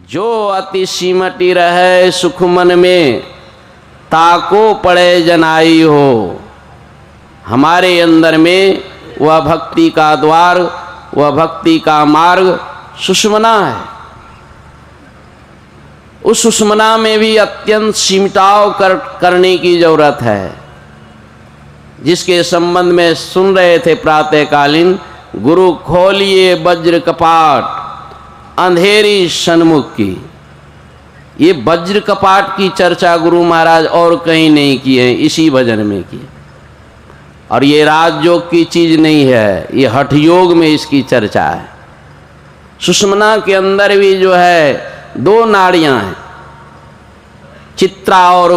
जो अति सिमटी रहे सुख मन में, ताको पड़े जनाई हो। हमारे अंदर में वह भक्ति का द्वार, वह भक्ति का मार्ग सुषमना है। उस सुषमना में भी अत्यंत सिमटाव करने की जरूरत है, जिसके संबंध में सुन रहे थे प्रातःकालीन। गुरु खोलिए वज्र कपाट, अंधेरी सन्मुख की। ये वज्र कपाट की चर्चा गुरु महाराज और कहीं नहीं की है, इसी भजन में की। और ये राजयोग की चीज नहीं है, ये हठ योग में इसकी चर्चा है। सुषमना के अंदर भी जो है दो नाड़ियां हैं, चित्रा और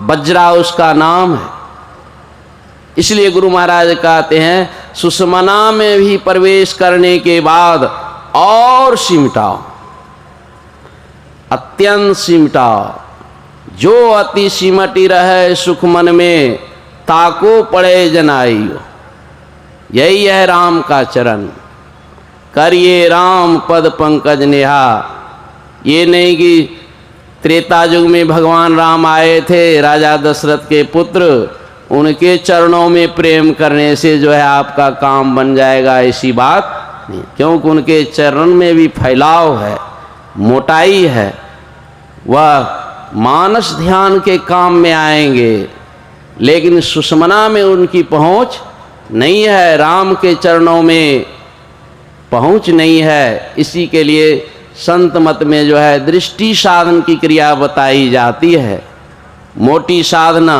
वज्रा उसका नाम है। इसलिए गुरु महाराज कहते हैं सुषमना में भी प्रवेश करने के बाद और सिमटाओ, अत्यंत सिमटाओ। जो अति सिमटी रहे सुख मन में, ताको पड़े जनाइयो। यही है राम का चरण, करिए राम पद पंकज नेहा। ये नहीं कि त्रेता युग में भगवान राम आए थे, राजा दशरथ के पुत्र, उनके चरणों में प्रेम करने से जो है आपका काम बन जाएगा, ऐसी बात नहीं। क्योंकि उनके चरण में भी फैलाव है, मोटाई है। वह मानस ध्यान के काम में आएंगे, लेकिन सुषमना में उनकी पहुंच नहीं है, राम के चरणों में पहुंच नहीं है। इसी के लिए संत मत में जो है दृष्टि साधन की क्रिया बताई जाती है। मोटी साधना,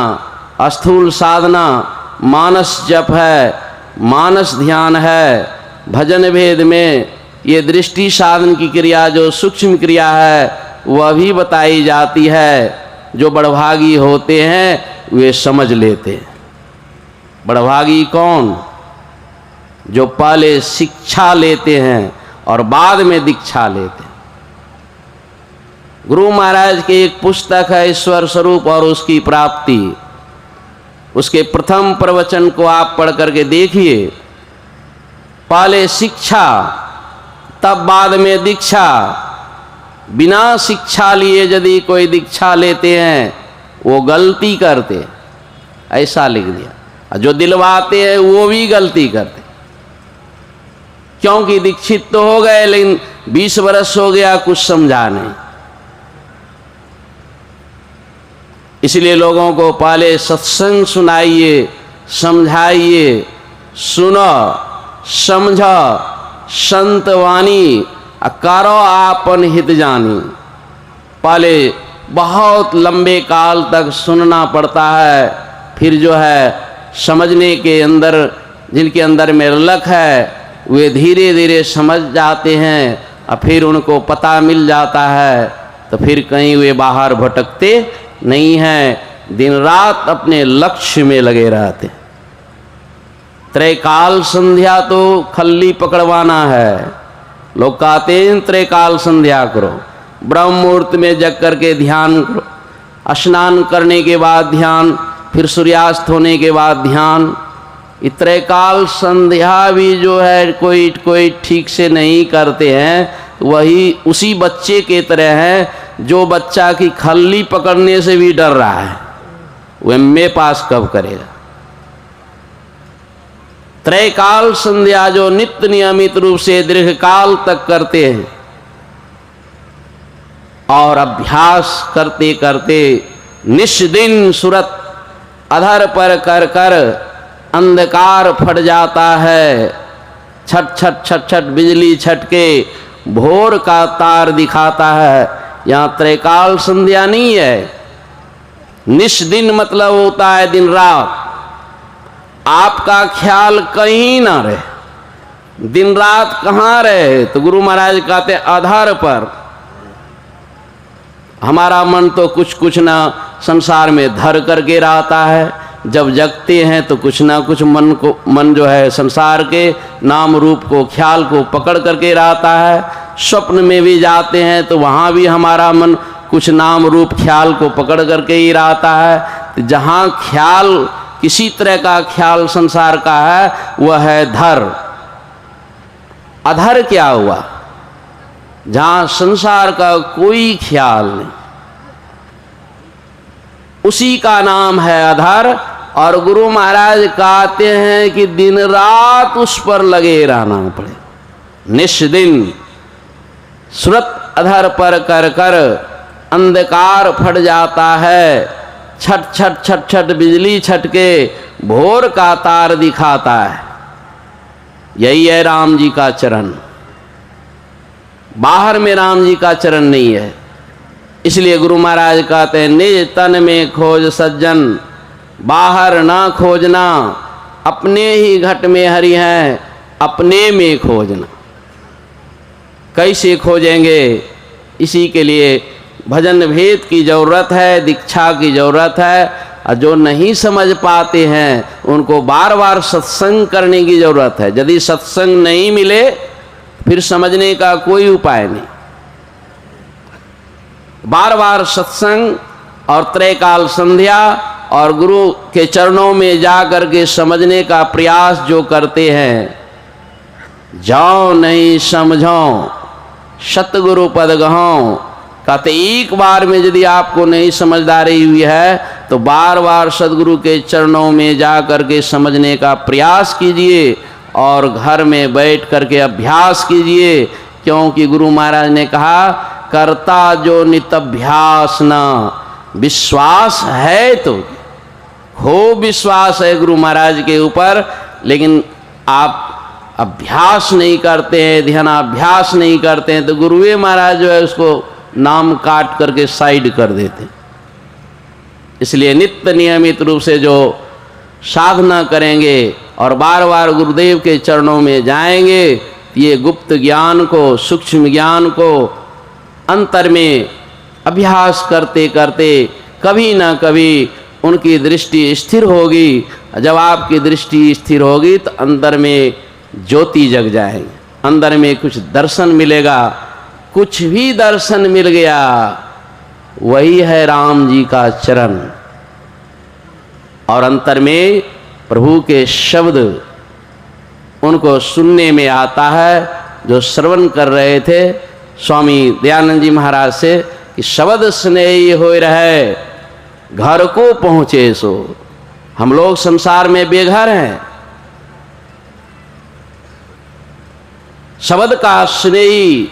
स्थूल साधना, मानस जप है, मानस ध्यान है। भजन भेद में ये दृष्टि साधन की क्रिया जो सूक्ष्म क्रिया है वह भी बताई जाती है। जो बड़भागी होते हैं वे समझ लेते हैं। बड़भागी कौन? जो पहले शिक्षा लेते हैं और बाद में दीक्षा लेते हैं। गुरु महाराज की एक पुस्तक है ईश्वर स्वरूप और उसकी प्राप्ति। उसके प्रथम प्रवचन को आप पढ़ करके देखिए। पहले शिक्षा, तब बाद में दीक्षा। बिना शिक्षा लिए यदि कोई दीक्षा लेते हैं वो गलती करते, ऐसा लिख दिया। जो दिलवाते हैं वो भी गलती करते, क्योंकि दीक्षित तो हो गए लेकिन 20 वर्ष हो गया, कुछ समझा नहीं। इसलिए लोगों को पहले सत्संग सुनाइए, समझाइए, सुनो, समझो, संत वाणी करो आपन हित जानी। पहले बहुत लंबे काल तक सुनना पड़ता है, फिर जो है समझने के अंदर, जिनके अंदर में लख है वे धीरे धीरे समझ जाते हैं और फिर उनको पता मिल जाता है, तो फिर कहीं वे बाहर भटकते नहीं हैं, दिन रात अपने लक्ष्य में लगे रहते। त्रैकाल संध्या तो खल्ली पकड़वाना है। लोग कहते हैं त्रैकाल संध्या करो, ब्रह्म मुहूर्त में जग करके ध्यान करो, स्नान करने के बाद ध्यान, फिर सूर्यास्त होने के बाद ध्यान। त्रैकाल संध्या भी जो है कोई ठीक से नहीं करते हैं। वही उसी बच्चे के तरह है जो बच्चा की खल्ली पकड़ने से भी डर रहा है, वो एमए पास कब करेगा। त्रैकाल संध्या जो नित्य नियमित रूप से दीर्घकाल तक करते हैं और अभ्यास करते करते निष्दिन सुरत अधर पर कर कर अंधकार फट जाता है। छट छट छट छट बिजली छटके भोर का तार दिखाता है। यहाँ त्रैकाल संध्या नहीं है। निष्दिन मतलब होता है दिन रात। आपका ख्याल कहीं ना रहे, दिन रात कहाँ रहे। तो गुरु महाराज कहते आधार पर हमारा मन तो कुछ ना संसार में धर करके रहता है। जब जगते हैं तो कुछ ना कुछ मन जो है संसार के नाम रूप को, ख्याल को पकड़ करके रहता है। स्वप्न में भी जाते हैं तो वहाँ भी हमारा मन कुछ नाम रूप ख्याल को पकड़ करके ही रहता है। तो जहाँ ख्याल, किसी तरह का ख्याल संसार का है, वह है धर। अधर क्या हुआ? जहां संसार का कोई ख्याल नहीं, उसी का नाम है अधर। और गुरु महाराज कहते हैं कि दिन रात उस पर लगे रहना पड़े, निष्दिन सुरत अधर पर कर कर अंधकार फट जाता है, छट छट छट छट बिजली छटके भोर का तार दिखाता है। यही है राम जी का चरण। बाहर में राम जी का चरण नहीं है। इसलिए गुरु महाराज कहते हैं निज तन में खोज सज्जन, बाहर ना खोजना, अपने ही घट में हरि हैं, अपने में खोजना। कैसे खोजेंगे? इसी के लिए भजन भेद की ज़रूरत है, दीक्षा की ज़रूरत है। और जो नहीं समझ पाते हैं उनको बार बार सत्संग करने की ज़रूरत है। यदि सत्संग नहीं मिले फिर समझने का कोई उपाय नहीं। बार बार सत्संग और त्रैकाल संध्या और गुरु के चरणों में जा कर के समझने का प्रयास जो करते हैं, जाओ नहीं समझो सतगुरु पद गहो। कहते एक बार में यदि आपको नहीं समझदारी हुई है तो बार बार सदगुरु के चरणों में जा कर के समझने का प्रयास कीजिए और घर में बैठ करके अभ्यास कीजिए। क्योंकि गुरु महाराज ने कहा करता जो नित अभ्यास न, विश्वास है तो खूब विश्वास है गुरु महाराज के ऊपर, लेकिन आप अभ्यास नहीं करते हैं, ध्यानाभ्यास नहीं करते हैं, तो गुरुए महाराज जो है उसको नाम काट करके साइड कर देते। इसलिए नित्य नियमित रूप से जो साधना करेंगे और बार बार गुरुदेव के चरणों में जाएंगे, ये गुप्त ज्ञान को, सूक्ष्म ज्ञान को अंतर में अभ्यास करते करते कभी ना कभी उनकी दृष्टि स्थिर होगी। जब आपकी दृष्टि स्थिर होगी तो अंदर में ज्योति जग जाएगी, अंदर में कुछ दर्शन मिलेगा। कुछ भी दर्शन मिल गया वही है राम जी का चरण। और अंतर में प्रभु के शब्द उनको सुनने में आता है। जो श्रवण कर रहे थे स्वामी दयानंद जी महाराज से कि शब्द स्नेही हो रहे घर को पहुँचे सो। हम लोग संसार में बेघर हैं। शब्द का स्नेही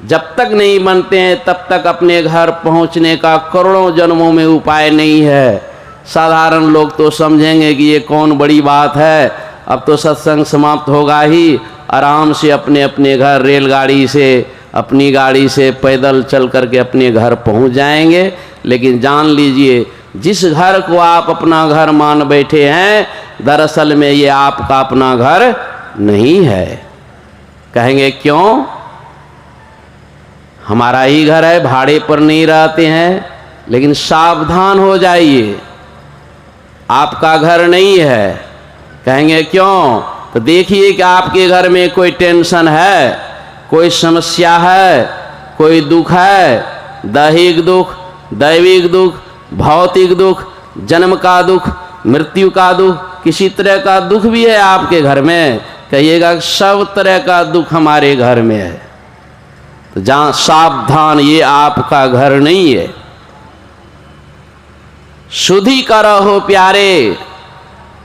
जब तक नहीं बनते हैं तब तक अपने घर पहुंचने का करोड़ों जन्मों में उपाय नहीं है। साधारण लोग तो समझेंगे कि ये कौन बड़ी बात है, अब तो सत्संग समाप्त होगा ही, आराम से अपने अपने घर रेलगाड़ी से, अपनी गाड़ी से पैदल चल करके अपने घर पहुंच जाएंगे। लेकिन जान लीजिए जिस घर को आप अपना घर मान बैठे हैं, दरअसल में ये आपका अपना घर नहीं है। कहेंगे क्यों? हमारा ही घर है, भाड़े पर नहीं रहते हैं। लेकिन सावधान हो जाइए, आपका घर नहीं है। कहेंगे क्यों? तो देखिए कि आपके घर में कोई टेंशन है, कोई समस्या है, कोई दुख है, दैहिक दुख, दैविक दुख, भौतिक दुख, जन्म का दुख, मृत्यु का दुख, किसी तरह का दुख भी है आपके घर में। कहिएगा सब तरह का दुख हमारे घर में है। तो जहां सावधान, ये आपका घर नहीं है। शुद्धि करहो प्यारे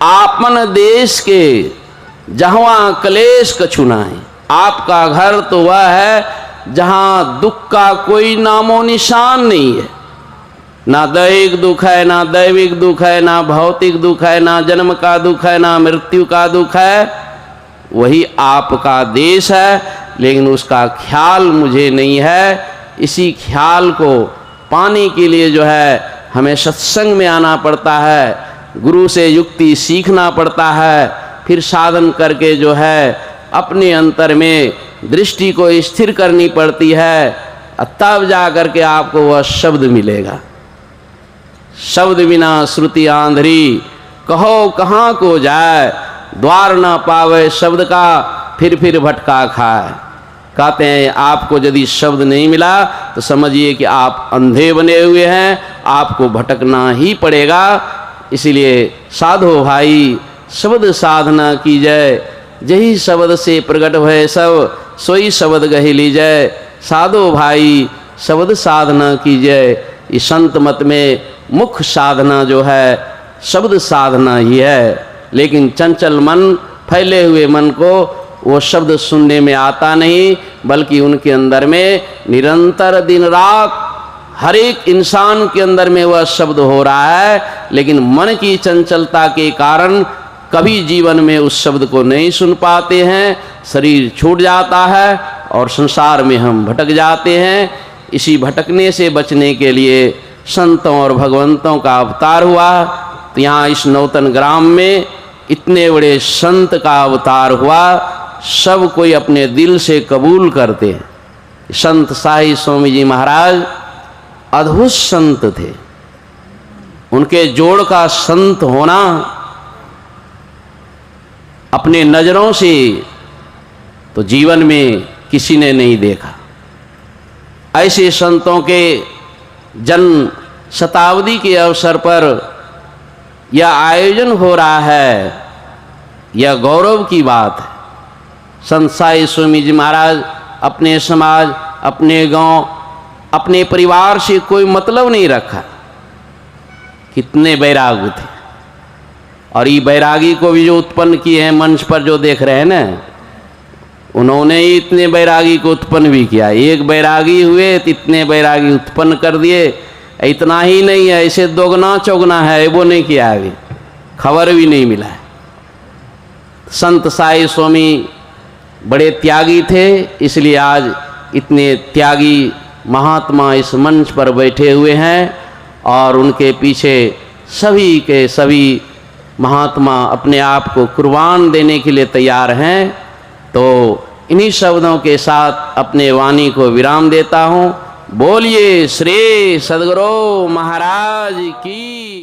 आपन देश के, जहां क्लेश कछु नाहि। आपका घर तो वह है जहां दुख का कोई नामो निशान नहीं है। ना दैहिक दुख है, ना दैविक दुख है, ना भौतिक दुख है, ना जन्म का दुख है, ना मृत्यु का दुख है। वही आपका देश है, लेकिन उसका ख्याल मुझे नहीं है। इसी ख्याल को पाने के लिए जो है हमें सत्संग में आना पड़ता है, गुरु से युक्ति सीखना पड़ता है, फिर साधन करके जो है अपने अंतर में दृष्टि को स्थिर करनी पड़ती है। तब जा करके आपको वह शब्द मिलेगा। शब्द बिना श्रुति आंधरी, कहो कहाँ को जाए, द्वार न पावे शब्द का, फिर भटका खाए। कहते हैं आपको यदि शब्द नहीं मिला तो समझिए कि आप अंधे बने हुए हैं, आपको भटकना ही पड़ेगा। इसीलिए साधो भाई शब्द साधना की जाए, यही शब्द से प्रकट भय सब, सोई शब्द गही ली जाए। साधो भाई शब्द साधना कीजिए। इस संत मत में मुख्य साधना जो है शब्द साधना ही है। लेकिन चंचल मन, फैले हुए मन को वो शब्द सुनने में आता नहीं, बल्कि उनके अंदर में निरंतर दिन रात हर एक इंसान के अंदर में वह शब्द हो रहा है। लेकिन मन की चंचलता के कारण कभी जीवन में उस शब्द को नहीं सुन पाते हैं, शरीर छूट जाता है और संसार में हम भटक जाते हैं। इसी भटकने से बचने के लिए संतों और भगवंतों का अवतार हुआ। तो यहाँ इस नौतन ग्राम में इतने बड़े संत का अवतार हुआ, सब कोई अपने दिल से कबूल करते हैं। संत साई स्वामी जी महाराज अद्भुत संत थे। उनके जोड़ का संत होना अपने नजरों से तो जीवन में किसी ने नहीं देखा। ऐसे संतों के जन्म शताब्दी के अवसर पर यह आयोजन हो रहा है, यह गौरव की बात है। संत साई स्वामी जी महाराज अपने समाज, अपने गांव, अपने परिवार से कोई मतलब नहीं रखा। कितने बैरागी थे, और ये बैरागी को भी जो उत्पन्न किए हैं मंच पर जो देख रहे हैं ना, उन्होंने ही इतने बैरागी को उत्पन्न भी किया। एक बैरागी हुए तो इतने बैरागी उत्पन्न कर दिए। इतना ही नहीं है, ऐसे दोगुना चौगुना है वो नहीं किया, अभी खबर भी नहीं मिला है। संत साई स्वामी बड़े त्यागी थे, इसलिए आज इतने त्यागी महात्मा इस मंच पर बैठे हुए हैं, और उनके पीछे सभी के सभी महात्मा अपने आप को कुर्बान देने के लिए तैयार हैं। तो इन्हीं शब्दों के साथ अपने वाणी को विराम देता हूँ। बोलिए श्री सद्गुरु महाराज की।